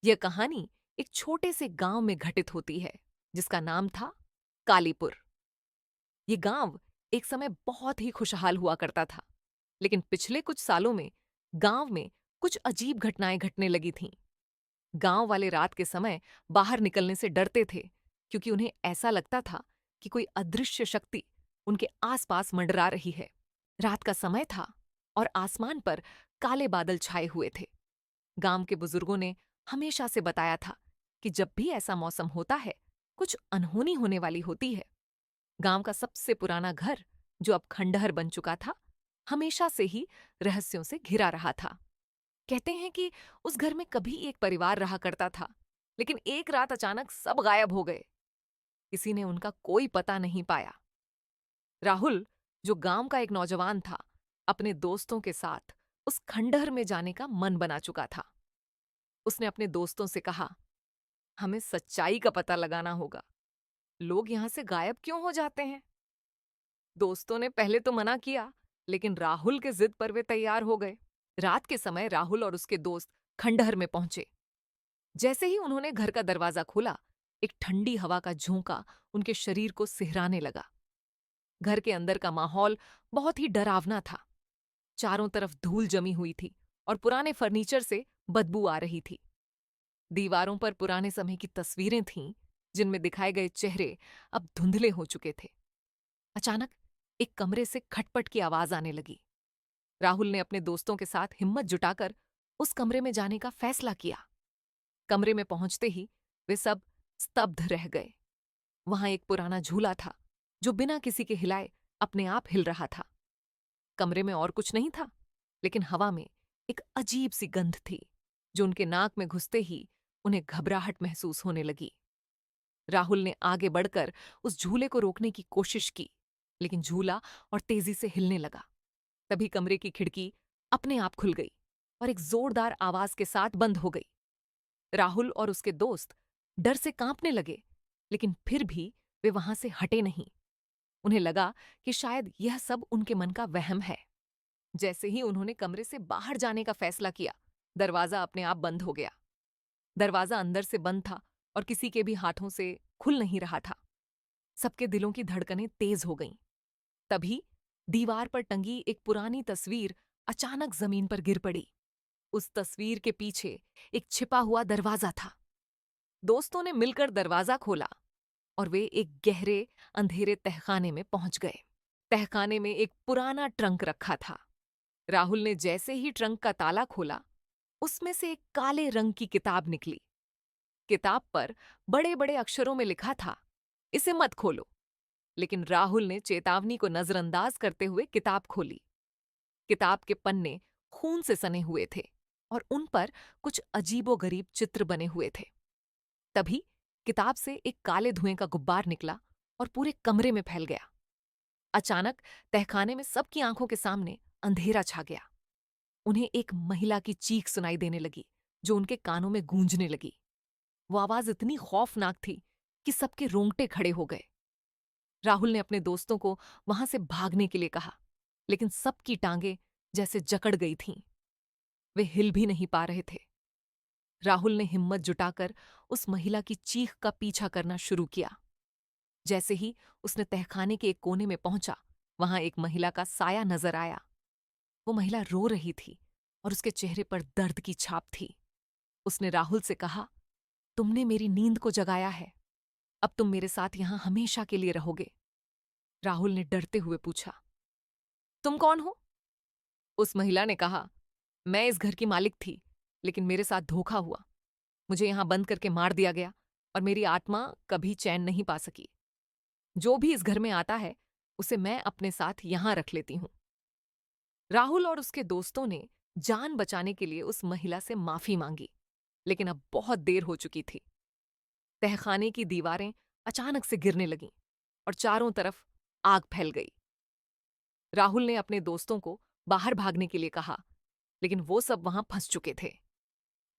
यह कहानी एक छोटे से गांव में घटित होती है जिसका नाम था कालीपुर। ये गांव एक समय बहुत ही खुशहाल हुआ करता था, लेकिन पिछले कुछ सालों में गांव में कुछ अजीब घटनाएं घटने लगी थीं। गांव वाले रात के समय बाहर निकलने से डरते थे, क्योंकि उन्हें ऐसा लगता था कि कोई अदृश्य शक्ति उनके आसपास मंडरा रही है। रात का समय था और आसमान पर काले बादल छाए हुए थे। गांव के बुजुर्गों ने हमेशा से बताया था कि जब भी ऐसा मौसम होता है, कुछ अनहोनी होने वाली होती है। गांव का सबसे पुराना घर, जो अब खंडहर बन चुका था, हमेशा से ही रहस्यों से घिरा रहा था। कहते हैं कि उस घर में कभी एक परिवार रहा करता था, लेकिन एक रात अचानक सब गायब हो गए। किसी ने उनका कोई पता नहीं पाया। राहुल, जो गांव का एक नौजवान था, अपने दोस्तों के साथ उस खंडहर में जाने का मन बना चुका था। उसने अपने दोस्तों से कहा, हमें सच्चाई का पता लगाना होगा। लोग यहां से गायब क्यों हो जाते हैं? दोस्तों ने पहले तो मना किया, लेकिन राहुल के जिद पर वे तैयार हो गए। रात के समय राहुल और उसके दोस्त खंडहर में पहुंचे। जैसे ही उन्होंने घर का दरवाजा खोला, एक ठंडी हवा का झोंका उनके शरीर को सिहराने लगा। घर के अंदर का माहौल बहुत ही डरावना था। चारों तरफ धूल जमी हुई थी और पुराने फर्नीचर से बदबू आ रही थी। दीवारों पर पुराने समय की तस्वीरें थीं, जिनमें दिखाए गए चेहरे अब धुंधले हो चुके थे। अचानक एक कमरे से खटपट की आवाज आने लगी। राहुल ने अपने दोस्तों के साथ हिम्मत जुटाकर उस कमरे में जाने का फैसला किया। कमरे में पहुंचते ही वे सब स्तब्ध रह गए। वहां एक पुराना झूला था, जो बिना किसी के हिलाए अपने आप हिल रहा था। कमरे में और कुछ नहीं था, लेकिन हवा में एक अजीब सी गंध थी, जो उनके नाक में घुसते ही उन्हें घबराहट महसूस होने लगी। राहुल ने आगे बढ़कर उस झूले को रोकने की कोशिश की, लेकिन झूला और तेजी से हिलने लगा। तभी कमरे की खिड़की अपने आप खुल गई और एक जोरदार आवाज के साथ बंद हो गई। राहुल और उसके दोस्त डर से कांपने लगे, लेकिन फिर भी वे वहां से हटे नहीं। उन्हें लगा कि शायद यह सब उनके मन का वहम है। जैसे ही उन्होंने कमरे से बाहर जाने का फैसला किया, दरवाजा अपने आप बंद हो गया। दरवाजा अंदर से बंद था और किसी के भी हाथों से खुल नहीं रहा था। सबके दिलों की धड़कनें तेज हो गईं। तभी दीवार पर टंगी एक पुरानी तस्वीर अचानक जमीन पर गिर पड़ी। उस तस्वीर के पीछे एक छिपा हुआ दरवाजा था। दोस्तों ने मिलकर दरवाजा खोला और वे एक गहरे अंधेरे तहखाने में पहुंच गए। तहखाने में एक पुराना ट्रंक रखा था। राहुल ने जैसे ही ट्रंक का ताला खोला, उसमें से एक काले रंग की किताब निकली। किताब पर बड़े बड़े अक्षरों में लिखा था, इसे मत खोलो। लेकिन राहुल ने चेतावनी को नजरअंदाज करते हुए किताब खोली। किताब के पन्ने खून से सने हुए थे और उन पर कुछ अजीबोगरीब चित्र बने हुए थे। तभी किताब से एक काले धुएं का गुब्बार निकला और पूरे कमरे में फैल गया। अचानक तहखाने में सबकी आंखों के सामने अंधेरा छा गया। उन्हें एक महिला की चीख सुनाई देने लगी, जो उनके कानों में गूंजने लगी। वो आवाज इतनी खौफनाक थी कि सबके रोंगटे खड़े हो गए। राहुल ने अपने दोस्तों को वहां से भागने के लिए कहा, लेकिन सबकी टांगें जैसे जकड़ गई थीं। वे हिल भी नहीं पा रहे थे। राहुल ने हिम्मत जुटाकर उस महिला की चीख का पीछा करना शुरू किया। जैसे ही उसने तहखाने के एक कोने में पहुंचा, वहां एक महिला का साया नजर आया। वो महिला रो रही थी और उसके चेहरे पर दर्द की छाप थी। उसने राहुल से कहा, तुमने मेरी नींद को जगाया है। अब तुम मेरे साथ यहां हमेशा के लिए रहोगे। राहुल ने डरते हुए पूछा, तुम कौन हो? उस महिला ने कहा, मैं इस घर की मालिक थी, लेकिन मेरे साथ धोखा हुआ। मुझे यहां बंद करके मार दिया गया और मेरी आत्मा कभी चैन नहीं पा सकी। जो भी इस घर में आता है, उसे मैं अपने साथ यहां रख लेती हूं। राहुल और उसके दोस्तों ने जान बचाने के लिए उस महिला से माफी मांगी, लेकिन अब बहुत देर हो चुकी थी। तहखाने की दीवारें अचानक से गिरने लगीं और चारों तरफ आग फैल गई। राहुल ने अपने दोस्तों को बाहर भागने के लिए कहा, लेकिन वो सब वहां फंस चुके थे।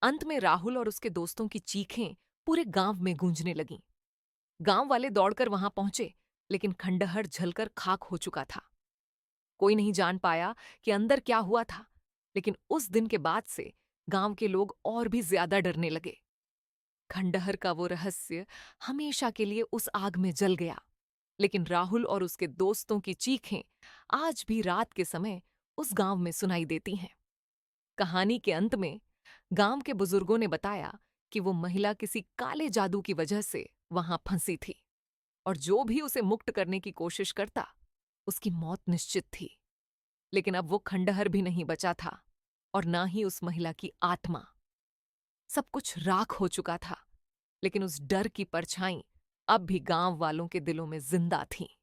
अंत में राहुल और उसके दोस्तों की चीखें पूरे गांव में गूंजने लगीं। गांव वाले दौड़कर वहां पहुंचे, लेकिन खंडहर जलकर खाक हो चुका था। कोई नहीं जान पाया कि अंदर क्या हुआ था, लेकिन उस दिन के बाद से गांव के लोग और भी ज्यादा डरने लगे। खंडहर का वो रहस्य हमेशा के लिए उस आग में जल गया। लेकिन राहुल और उसके दोस्तों की चीखें आज भी रात के समय उस गांव में सुनाई देती हैं। कहानी के अंत में गांव के बुजुर्गों ने बताया कि वो महिला किसी काले जादू की वजह से वहां फंसी थी और जो भी उसे मुक्त करने की कोशिश करता, उसकी मौत निश्चित थी। लेकिन अब वो खंडहर भी नहीं बचा था और ना ही उस महिला की आत्मा। सब कुछ राख हो चुका था, लेकिन उस डर की परछाई अब भी गांव वालों के दिलों में जिंदा थी।